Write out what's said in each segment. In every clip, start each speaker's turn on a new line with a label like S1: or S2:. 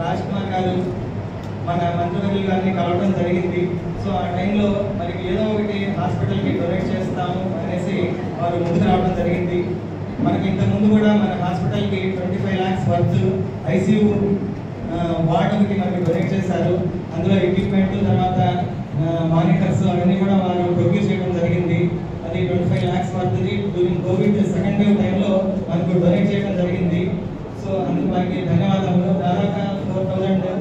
S1: రాజ్ కుమార్ గారు మన మంత్రివర్యులు గారిని కలవడం జరిగింది. సో ఆ టైంలో మరి ఏదో ఒకటి హాస్పిటల్కి డొనేట్ చేస్తాము అనేసి వారు ముందుకు రావడం జరిగింది. మనకి ఇంతకుముందు కూడా మన హాస్పిటల్కి 25 lakhs వర్త్ ఐసీయూ వార్డ్ ఒకటి మనకి డొనేట్ చేశారు. అందులో ఎక్విప్మెంట్ తర్వాత మానిటర్స్ అవన్నీ కూడా వారు ప్రొడ్యూస్ చేయడం జరిగింది. అది 25 lakhs వర్త్ది డ్యూరింగ్ కోవిడ్ సెకండ్ వేవ్ టైంలో మనకు డొనేట్ చేయడం జరిగింది. సో అందుకు వారికి ధన్యవాదములు. దాదాపుగా 4000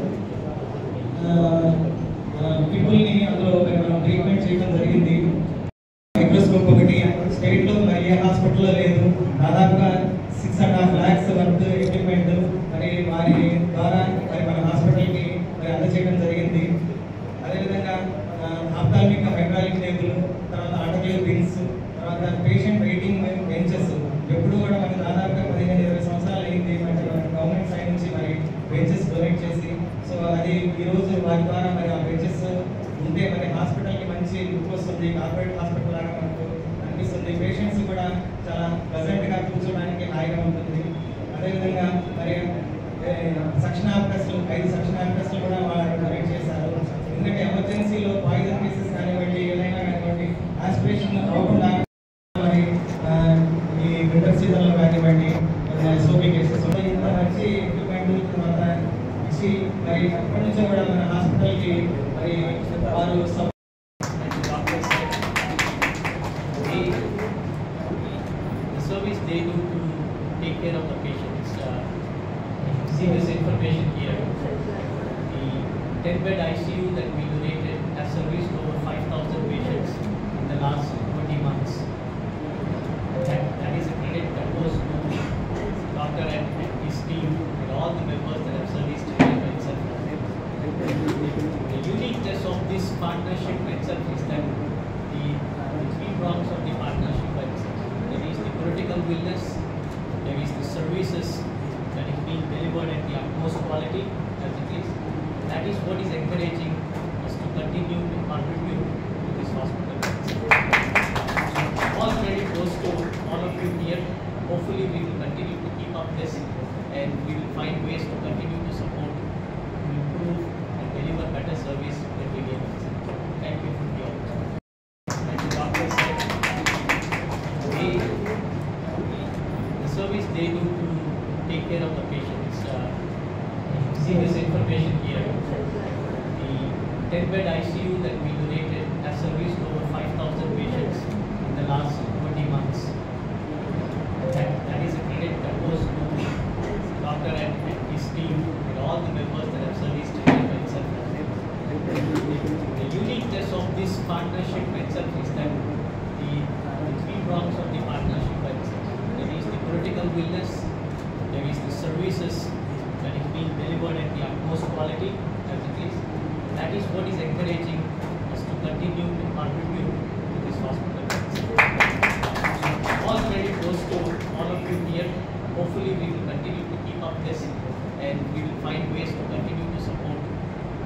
S1: పీపుల్ని అందులో మనం ట్రీట్మెంట్ చేయడం జరిగింది. మైక్రోస్కోప్ ఒకటి స్టేట్లో మరి ఏ హాస్పిటల్లో లేదు. దాదాపుగా 6.5 lakhs వర్త్ ఎక్విప్మెంట్ మరి వారి ద్వారా మరి మన హాస్పిటల్కి మరి అందజేయడం జరిగింది. అదేవిధంగా ఆప్థాల్మిక్ హైడ్రాలిక్ టేబుల్, తర్వాత ఆటోక్లేవ్ బిన్స్, తర్వాత పేషెంట్ వెయిటింగ్ బెంచెస్ ఎప్పుడు కూడా మనకి దాదాపుగా 15-20 సంవత్సరాలు అయింది మరి గవర్నమెంట్ సైడ్ నుంచి మరి బెంచెస్ డొనేట్ చేసి. సో అది ఈరోజు వారి ద్వారా మరి ఆ బెంచెస్ ఉంటే మరి హాస్పిటల్కి మంచి లుక్ వస్తుంది, కార్పొరేట్ హాస్పిటల్ లాగా మనకు అనిపిస్తుంది. పేషెంట్స్ కూడా చాలా ప్లెజెంట్గా కూర్చోడానికి హాయిగా ఉంటుంది. అదేవిధంగా మరి సక్షన్ ఆర్కెస్ట్లు 5 సక్షన్ ఆర్కెస్ట్లు కూడా వాళ్ళు డొనేట్ చేశారు. ఎందుకంటే ఎమర్జెన్సీలో పాయిజన్ కేసెస్ కానివ్వండి ఏదైనా కానివ్వండి ఆస్పిరేషన్ అవ్వకుండా మరి ఈ వింటర్ సీజన్లో కానివ్వండి సోపీ కేసెస్ ఇంత మంచి ఎక్విప్మెంట్ తర్వాత ఇచ్చి మరి అప్పటి నుంచో కూడా మన హాస్పిటల్కి మరి వారు
S2: service they do to take care of the patients. See this information here. The 10-bed ICU that we donated has serviced over 5,000 patients in the last 20 months. That is a credit that goes to Dr. and his team and all the members that have serviced here itself. The uniqueness of this partnership itself is that the three prongs of the partnership itself. There is the political willingness, there is the services that is being delivered at the utmost quality as it is. That is what is encouraging us to continue to contribute to this hospital. All credit goes to all of you here. Hopefully we will continue to keep up this and we will find ways to continue to support, to improve and deliver better service every day. Thank you for the opportunity. Thank you, Dr. Said. The service they do to take care of the patients. See this information here. The 10-bed ICU that we donated has serviced over 5,000 patients in the last 20 months. That is a credit that goes to Dr. and his team and all the members that have serviced here itself. The uniqueness of this partnership itself is that the three prongs of the partnership itself. There is the political willingness, there is the services that is being delivered at the utmost quality as it is. That is what is encouraging us to continue to contribute to this hospital. All credit goes to all of you here. Hopefully we will continue to keep up this and we will find ways to continue to support,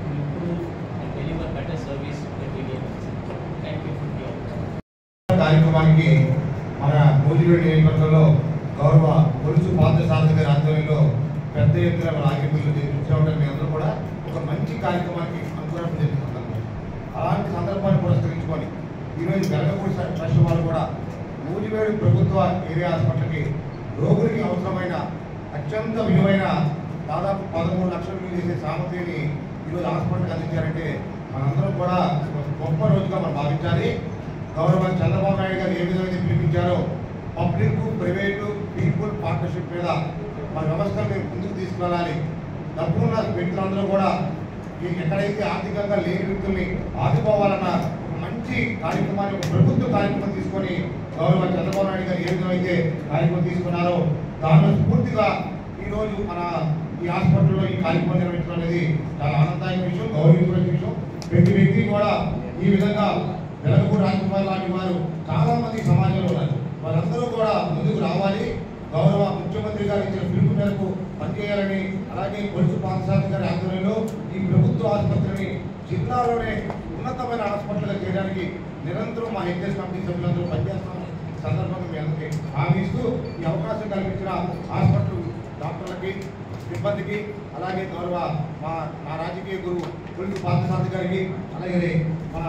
S2: to improve and deliver better service every day. Thank you for the opportunity.
S3: కార్యక్రమానికి మన మూలివేడి నియోజకవర్గంలో గౌరవ పొలుసు పార్థసారథి గారి ఆధ్వర్యంలో పెద్ద ఎత్తున మన ఆగిపోయి చూసేవాళ్ళని మీ అందరూ కూడా ఒక మంచి కార్యక్రమానికి అనుకూలం జరిగింది. అలాంటి సందర్భాన్ని పురస్కరించుకొని ఈరోజు వెలగపూడి ట్రస్ట్ వాళ్ళు కూడా మూలివేడి ప్రభుత్వ ఏరియా హాస్పిటల్కి రోగులకి అవసరమైన అత్యంత విలువైన దాదాపు 13 లక్షలు విలువ చేసే సామగ్రిని ఈరోజు హాస్పిటల్కి అందించారంటే మనందరం కూడా గొప్ప రోజుగా మనం భావించాలి. గౌరవ చంద్రబాబు నాయుడు గారు ఏ విధంగా పిలిపించారో పబ్లిక్ ప్రైవేటు పీపుల్ పార్ట్నర్షిప్ మీద మన వ్యవస్థను మేము ముందుకు తీసుకెళ్ళాలి. డబ్బున్న వ్యక్తులందరూ కూడా ఎక్కడైతే ఆర్థికంగా లేని వ్యక్తుల్ని ఆదుకోవాలన్న ఒక మంచి కార్యక్రమాన్ని ఒక ప్రభుత్వ కార్యక్రమం తీసుకొని గౌరవ చంద్రబాబు నాయుడు గారు ఏ విధంగా అయితే కార్యక్రమం తీసుకున్నారో దానిలో స్ఫూర్తిగా ఈరోజు మన ఈ హాస్పిటల్లో ఈ కార్యక్రమం నిర్వహించడం అనేది చాలా ఆనందదాయక విషయం, గౌరవించిన విషయం. ప్రతి వ్యక్తి కూడా ఈ విధంగా వెలగపూడి రాజకుమార్ లాంటి వారు చాలా మంది సమాజంలో ఉన్నారు. వాళ్ళందరూ కూడా ముందుకు రావాలి. గౌరవ ముఖ్యమంత్రి గారు ఇచ్చిన పిలుపు మేరకు పనిచేయాలని, అలాగే పొలుసు పార్థసారథి గారి ఆధ్వర్యంలో ఈ ప్రభుత్వ ఆసుపత్రిని జిల్లాలోనే ఉన్నతమైన హాస్పిటల్గా చేయడానికి నిరంతరం మా హెచ్ఎస్ కమిటీ సభ్యులందరూ పనిచేస్తామని సందర్భంగా మీ అందరికీ హామీ ఇస్తూ ఈ అవకాశం కల్పించిన హాస్పిటల్ డాక్టర్లకి సిబ్బందికి, అలాగే గౌరవ మా రాజకీయ గురువు కొలుచు పార్థసారథి గారికి, అలాగే మన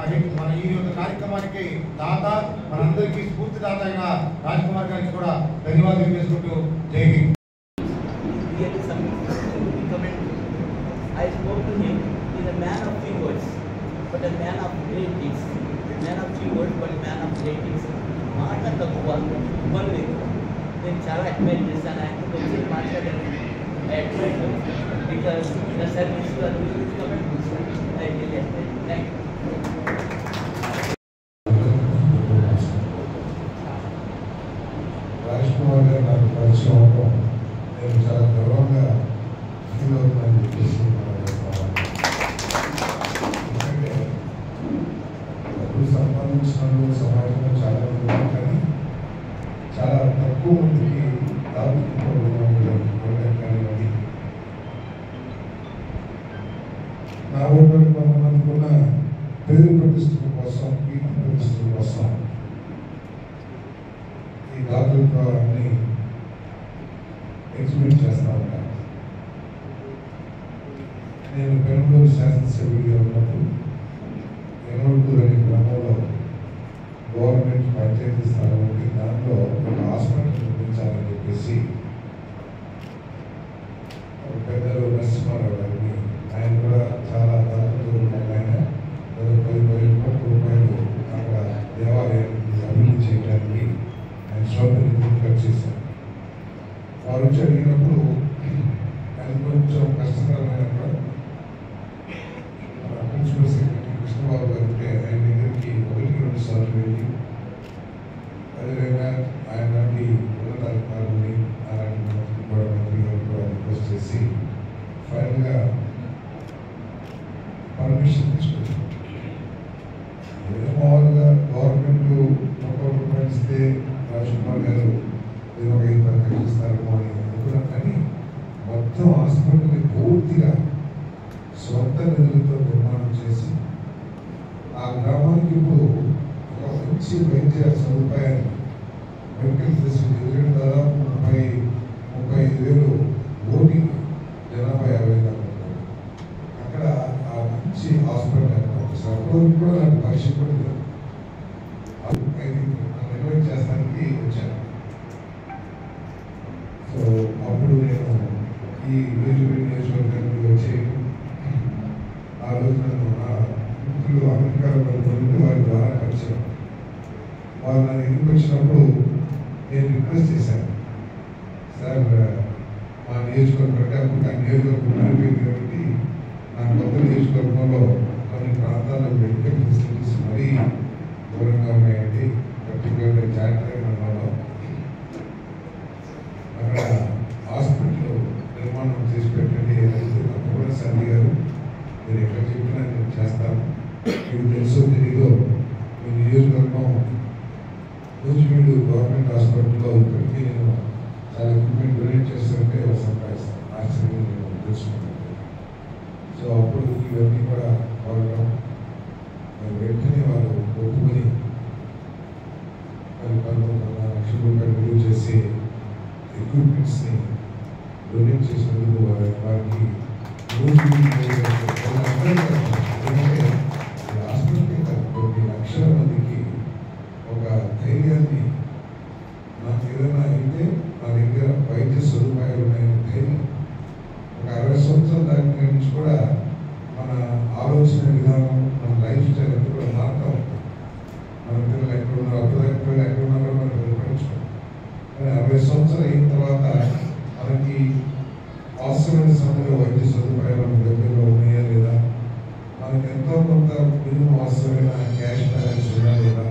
S3: ఈ యొక్క కార్యక్రమానికి దాత, మనందరికీ స్ఫూర్తిదాత అయిన రాజ్కుమార్ గారికి కూడా ధన్యవాదాలు చేసుకుంటూ జై Hind.
S4: I spoke to him. He's a man of few words, but a man of great deeds. A man of few words, but a man of great deeds. మాట తక్కువ పని లేదు. నేను చాలా అడ్మైర్ చేశాను. ఆయన వచ్చి మాట్లాడాను. I admire him because the service you are doing is commendable. I really admire him. Thank you.
S5: Rajkumar గారు నాకు పరిచయం అవడం నేను చాలా గౌరవంగా ఫీల్ అవుతుందని చెప్పేసి ఎందుకంటే డబ్బులు సంపాదించిన సమాజంలో చాలా మంది, కానీ చాలా తక్కువ మందికి కానివ్వండి, నా ఊళ్ళో కొంతమందికి ఉన్న పేరు ప్రతిష్టల కోసం, కీర్తి ప్రతిష్టల కోసం ఈ దాతలతో అన్ని ఎగ్జిబిట్ చేస్తూ ఉంటాను. నేను పెనుగోలు శాసనసభ్యుడిగా ఉన్నప్పుడు ఎనోల్పూర్ అనే గ్రామంలో గవర్నమెంట్ పంచాయతీ స్థలం ఉండి దాంట్లో ఒక హాస్పిటల్ నిర్మించాలని చెప్పేసి పెద్దలు నరసింహారావు గారిని, ఆయన కూడా చాలా తరగతులు ఆయన 10 కోట్ల రూపాయలు అక్కడ దేవాలయాన్ని అభివృద్ధి చేయడానికి ఆయన స్వతంత్ర ఖర్చు చేశారు. వారు వచ్చి అడిగినప్పుడు ఆయన కొంచెం కష్టతరమైన కూడా ప్రిన్సిపల్ సెక్రటరీ కృష్ణబాబు గారు ఉంటే ఆయన దగ్గరికి 1-2 సార్లు వెళ్ళి, అదేవిధంగా ఆయన లాంటి ఉన్నతాధికారులని అలాంటి మంత్రి గారు కూడా రిక్వెస్ట్ చేసి ఫైనల్గా పర్మిషన్ తీసుకొచ్చారు. మామూలుగా గవర్నమెంట్ 1 కోటి రూపాయలు ఇస్తే రాజ్కుమార్ గారు నేను ఒక 5 లక్షలు ఇస్తారేమో అని అనుకున్నాను, కానీ మొత్తం హాస్పిటల్ని పూర్తిగా సొంత నిధులతో నిర్మాణం చేసి ఆ గ్రామానికి ఇప్పుడు ఒక మంచి వైద్య సదుపాయాన్ని, మెడికల్ ఫెసిలిటీ, ఎందుకంటే దాదాపు 35,000 ఓటింగ్ జనాభా 50 దాకా ఉంటారు. అక్కడ ఆ మంచి హాస్పిటల్ ఏర్పాటు చేశారు. అప్పుడు కూడా నాకు పరిచయం కూడా లేదు. ఇన్వైట్ చేస్తానికి వచ్చాను. సో అప్పుడు నేను ఈ వేలువేలు నియోజకవర్గానికి వచ్చి ఆ రోజు నన్ను నా మిత్రులు అమెరికాలో కొంతమంది వారి ద్వారా పరిచయం. వాళ్ళు నన్ను ఇంటికి వచ్చినప్పుడు నేను రిక్వెస్ట్ చేశాను, సార్ మా నియోజకవర్గం అప్పుడు ఆ నియోజకవర్గం మారిపోయింది కాబట్టి నా కొత్త నియోజకవర్గంలో కొన్ని ప్రాంతాల్లో మెడికల్ ఫెసిలిటీస్ మరీ దూరంగా ఉన్నాయండి. పర్టికులర్గా జాగ్రత్తగా మండలంలో అక్కడ హాస్పిటల్ నిర్మాణం చేసి పెట్టండి. అయితే తప్పకుండా సంధి గారు మీరు ఎక్కడ చెప్పినా నేను చేస్తాను. మీకు తెలుసో తెలీదో మీ నియోజకవర్గం నూజివీడు గవర్నమెంట్ హాస్పిటల్లో ఇప్పటికీ నేను చాలా ఎక్విప్మెంట్ డొనేట్ చేస్తుంటే సంపాదిస్తాను. ఆశ్చర్యంగా నేను తెలుసుకుంటాను. సో అప్పుడు ఇవన్నీ కూడా వాడటం వెంటనే వారు ఒప్పుకొని 11 లక్షల రూపాయలు విలువ చేసి ఎక్విప్మెంట్స్ని డొనేట్ చేసినందుకు వారికి హాస్పిటల్కి కొన్ని లక్షల మందికి ఒక ధైర్యాన్ని, నాకు ఏదైనా అయితే నా దగ్గర వైద్య సదుపాయాలు ఉన్నాయని ధైర్యం. ఒక 60 సంవత్సరాల దాటి నుంచి కూడా మన ఆలోచన విధానం, మన లైఫ్ స్టైల్ అంతా కూడా మారుతూ ఉంటుంది. మన పిల్లలు ఎక్కడ ఉన్నారు, అప్పుడు పిల్లలు ఎక్కడ ఉన్నారో మనం పరీక్షించుకోం. కానీ 60 సంవత్సరాలు అయిన తర్వాత మనకి అవసరమైన సమయంలో వైద్య సదుపాయాలు మన దగ్గరలో ఉన్నాయా లేదా, మనకి ఎంతో కొంత మినిమం అవసరమైన క్యాష్ బ్యాలెన్స్ ఉందా లేదా,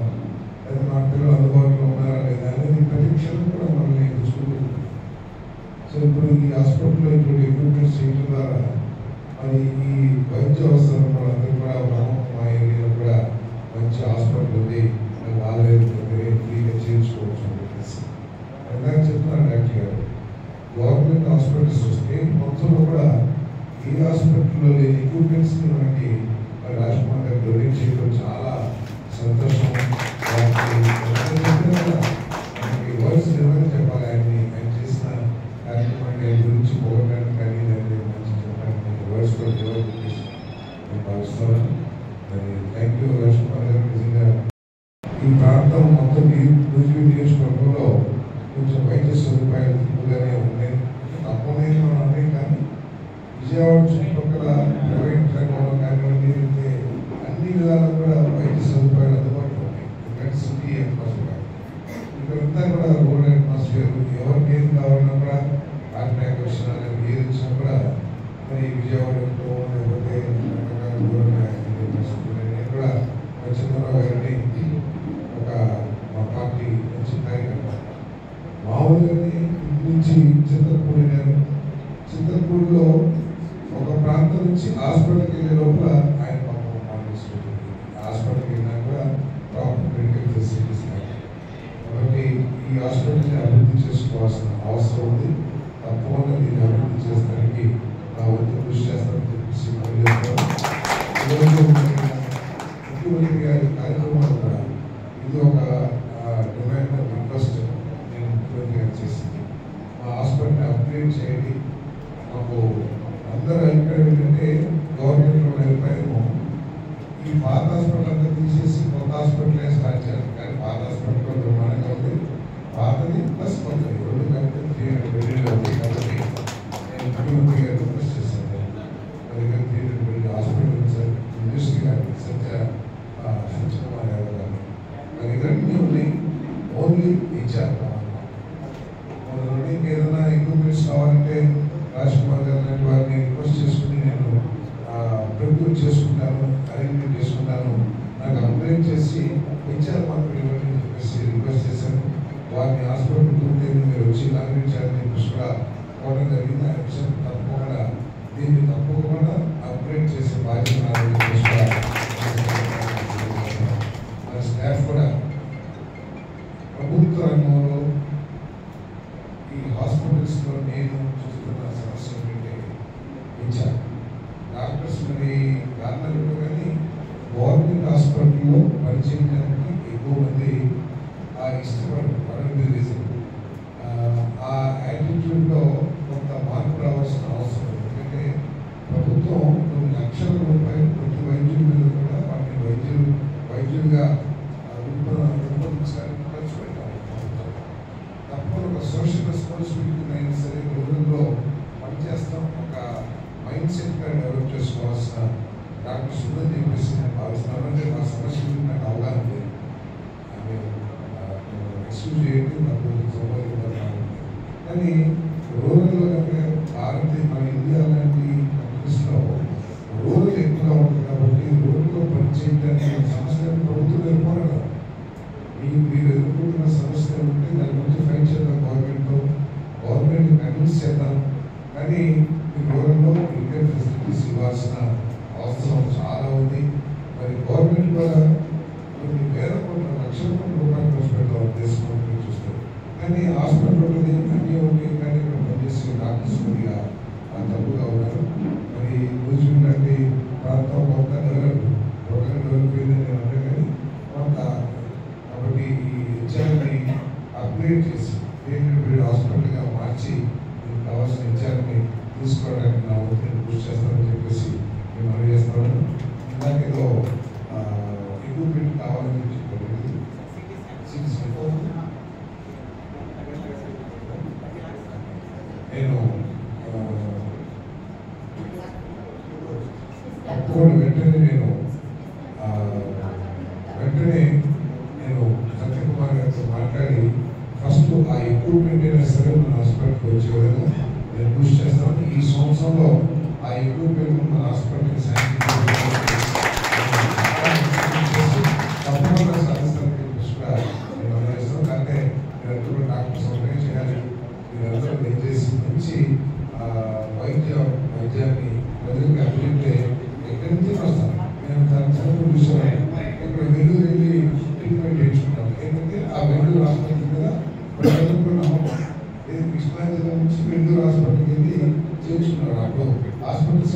S5: లేదా మన పిల్లలు అందుబాటులో ఉన్నారా లేదా అనేది ప్రతి క్షణం కూడా మనల్ని చూసుకుంటుంది. సో ఇప్పుడు ఈ హాస్పిటల్లో ఇటువంటి ఎక్విప్మెంట్స్ చేయడం ద్వారా మరి ఈ వైద్య అవసరం వాళ్ళందరూ కూడా మా ఏరియాలో కూడా మంచి హాస్పిటల్ ఉంది, వాళ్ళ దగ్గరే ఫ్రీగా చేయించుకోవచ్చు అని చెప్పేసి ఇందాక చెప్తున్నారు డాక్టర్ గారు. గవర్నమెంట్ హాస్పిటల్స్ స్టేట్ మొత్తంలో కూడా ఈ హాస్పిటల్లో లేని ఎక్విప్మెంట్స్ని మనకి రాజ్కుమార్ గారు డొనేట్ చేయడం చాలా సంతోషం. మనకి వర్డ్స్ ఎవరైనా చెప్పాలి, ఆయన చేసిన కార్యక్రమాన్ని గురించి పోవడానికి కానీ చేసుకోవాలి చెప్పేసి నేను భావిస్తున్నాను. మరి థ్యాంక్ యూ రాజకుమార్ గారు. నిజంగా ఈ ప్రాంతం మొత్తం ఈ నియోజకవర్గంలో కొంచెం వైద్య సదుపాయాలు ఎక్కువగానే ఉన్నాయి. తప్పలేదు ఉన్నాయి, కానీ విజయవాడ చుట్టుపక్కల ప్రైవేట్ రంగంలో కానివ్వండి, అయితే అన్ని విధాలు కూడా వైద్య సదుపాయాలు అందుబాటులో ఉన్నాయి. ఎందుకంటే సిటీ అట్మాస్ఫియర్ ఇక్కడంతా కూడా రూరల్ అట్మాస్ఫియర్. ఎవరికి ఏం కావాలన్నా కూడా కాంటాక్ట్ వచ్చినా ఏది వచ్చినా కూడా మరి విజయవాడలో లేకపోతే రకరకాల దూరంగా నేను కూడా చంద్రబాబు గారిని ఒక మా పార్టీ మంచి కార్యకర్త మామూలుగానే ఇంటి నుంచి చింతలపూడి నేను చింతలపూడిలో ఒక ప్రాంతం నుంచి హాస్పిటల్కి వెళ్ళే లోపల ఆయన పాపం మానేసుకుంటుంది. హాస్పిటల్కి వెళ్ళినా కూడా ప్రాపర్ మెడికల్ ఫెసిలిటీస్ ఉన్నాయి. కాబట్టి ఈ హాస్పిటల్ని అభివృద్ధి చేసుకోవాల్సిన అవసరం ఉంది. తప్పకుండా దీన్ని అభివృద్ధి చేస్తానికి నా వంతు కృషి చేస్తానని చెప్పేసి ముఖ్యమంత్రి గారి కార్యక్రమాలు కూడా ఇది ఒక డిమాండ్ రిక్వెస్ట్ నేను ముఖ్యమంత్రి గారు చేసింది. మా హాస్పిటల్ని అప్గ్రేడ్ చేయండి. మాకు అందరూ ఇక్కడ ఏంటంటే గవర్నమెంట్లో అభిప్రాయము ఈ పాత హాస్పిటల్ అంతా తీసేసి కొత్త హాస్పిటల్ స్టార్ట్ చేయాలి. కానీ పాత హాస్పిటల్ నిర్మాణంగా ఉంది. పాతది ప్లస్ కొత్తది రెండు కలిపి 300 బెడ్లు ఉంది. కాబట్టి నేను ముఖ్యమంత్రి గారు రిక్వెస్ట్ చేశాను. మరి 300 బెడ్లు హాస్పిటల్ సార్ మినిస్ట్రీ గారు సత్యకుమార్ యాదవ్ గారు మరి ఇవన్నీ ఉన్నాయి. ఓన్లీ హెచ్ఆర్ కావాలి. ఏదైనా ఎక్విప్మెంట్స్ కావాలంటే రాజ్కుమార్ గారు లాంటి వారిని రిక్వెస్ట్ చేసుకుని నేను ప్రొక్యూర్ చేసుకుంటాను, అరేంజ్మెంట్ చేసుకుంటాను. నాకు అప్గ్రేడ్ చేసి హెచ్ఆర్ మాత్రం ఇవ్వండి అని చెప్పేసి రిక్వెస్ట్ చేశాను. వారిని హాస్పిటల్ ఉంటే మీరు వచ్చి ఇనాగ్రేట్ చేయాలని చెప్పేసి కూడా కోవడం జరిగింది. ఆ విషయం తప్పకుండా దీన్ని తప్పకుండా అప్గ్రేడ్ చేసే బాధ్యత నాదని చెప్పేసి కూడా మన స్టాఫ్ కూడా ప్రభుత్వ రంగంలో ఈ హాస్పిటల్స్లో నేను చూస్తున్న సమస్య ఏంటంటే హెచ్ఆర్ డాక్టర్స్ మరి కారణాలు కానీ గవర్నమెంట్ హాస్పిటల్లో పనిచేయడానికి ఎక్కువ మంది ఇష్టపడరు. రీజన్ ఆ యాటిట్యూడ్లో కొంత మార్పు రావాల్సిన అవసరం. ఎందుకంటే ప్రభుత్వం కొన్ని లక్షల రూపాయలు ప్రతి వైద్యుల మీద కూడా వాటిని వైద్యులుగా రూపొందించడానికి ఖర్చు పెట్టాలి. తప్పకుండా ఒక సోషల్ రెస్పాన్సిబిలిటీ అయినా సరే రోజుల్లో పనిచేస్తాం. ఒక మైండ్ సెట్గా డెవలప్ చేసుకోవాల్సిన డాక్టర్స్ ఉందని చెప్పేసి నేను భావిస్తున్నాను. అంటే మా సమస్య గురించి నాకు అవగాహన లేదు. ఎక్స్క్యూజ్ చేయండి, నాకు సంపాదించాలి. కానీ రూరల్లో కనుక మన ఇండియా లాంటి కంట్రీస్లో రూరల్ ఎక్కువగా ఉంటుంది. కాబట్టి రూరల్లో పనిచేయడానికి సమస్యలు ప్రభుత్వం ఎదుర్కోవాలి. మీరు ఎదుర్కొంటున్న సమస్యలు ఉంటే దాని గురించి ఫైట్ చేద్దాం. గవర్నమెంట్ కన్విన్స్ చేద్దాం. కానీ ఈ రూరల్లో మెడికల్ ఫెసిలిటీస్ ఇవ్వాల్సిన అవసరం చాలా ఉంది. మరి గవర్నమెంట్ ద్వారా కొన్ని వేల కోట్ల లక్షల కోట్ల రూపాయలు ఖర్చు పెడతాం ఉద్దేశం చూస్తారు. కానీ హాస్పిటల్ ఉంటుంది, అన్నీ ఉంటాయి. కానీ ఇక్కడ పనిచేసే డాక్టర్స్ కొద్దిగా తప్పుగా ఉన్నారు. మరి రోజు లాంటి ప్రాంతం కొంత డెవలప్ అయిందని నేను అంటే కానీ కొంత కాబట్టి ఈ హెచ్ఆర్ని అప్గ్రేడ్ చేసి హాస్పిటల్గా మార్చి మీకు కావాల్సిన హెచ్ఆర్ని తీసుకోవడానికి నా ఒత్తిడిని కృషి చేస్తానని చెప్పేసి నేను మనవి చేస్తాను. ఇందాకేదో ఎక్విప్మెంట్ కావాలని చెప్పి నేను వెంటనే సత్యకుమార్ గారితో మాట్లాడి ఫస్ట్ ఆ ఎక్విప్మెంట్ అయినా సరే మన హాస్పిటల్కి వచ్చే విధంగా నేను కృషి చేస్తాను. ఈ సంవత్సరంలో ఆ ఎక్విప్మెంట్ మన హాస్పిటల్కి తప్పకుండా సాధిస్తానని చెప్పేసి కూడా నేను అందజేస్తాను. అంటే మీరందరూ కూడా డాక్టర్స్ ఒకటే చేయాలి. మీరందరూ దయచేసి మంచి వైద్యాన్ని ప్రజలకు అభివృద్ధి ఎక్కడి నుంచి వస్తాను. నేను చాలా చదువు చూసాను. ఇక్కడ వెలుగు వెళ్ళి ట్రీట్మెంట్ చేయించుకుంటాను. ఏంటంటే ఆ వెలుగు హాస్పిటల్ మీద ప్రజలకు నమ్మకం. కృష్ణా జిల్లా నుంచి వెల్లూరు హాస్పిటల్కి వెళ్ళి చేయించుకున్నారు. అప్పుడు హాస్పిటల్స్